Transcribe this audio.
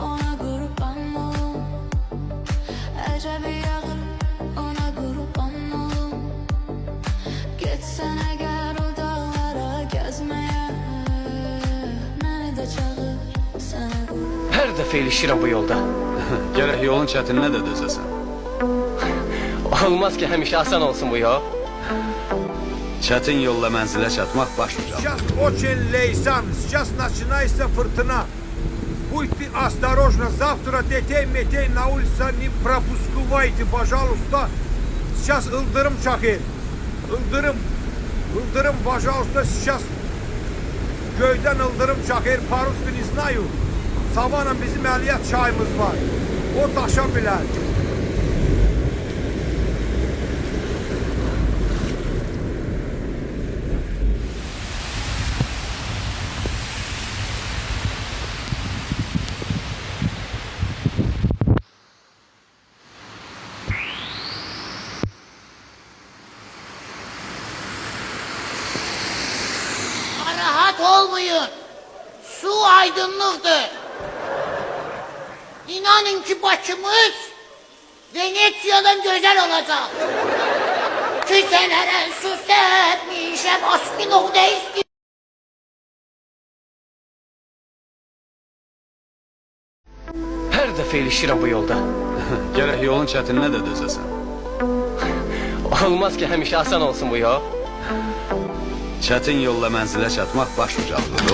ona qurban olum. Əcəbi yağır, ona qurban olum. Getsən əgər o dağlara gəzməyə, məni də çağır, sənə qurban. Her dəfə ilişirəm bu yolda. Gərək yolun çətininə də dözəsən. Olmaz ki həmişə asan olsun bu yol. Çətin yolla mənzilə çatmaq başlıca. Сейчас очень лейсан, сейчас начинается фортуна. Будьте осторожны, завтра детей на улице не пропускайте, пожалуйста. Сейчас Ildırım çakır. Ildırım, пожалуйста, сейчас göydən Ildırım çakır, по-русски не знаю. Sabahla bizim əliyyat çayımız var. O daşa bilər. Rahat olmayın. Su aydınlıktır. İnanın ki başımız Venetsia'dan güzel olacak. Küselere su sepmişem aspinok ne istiyor? Her dəfə ilişirəm bu yolda. Gərək yolun çətininə də dözəsən. Olmaz ki həmişə asan olsun bu yol. Çətin yolla mənzilə çatmaq başlıcadır.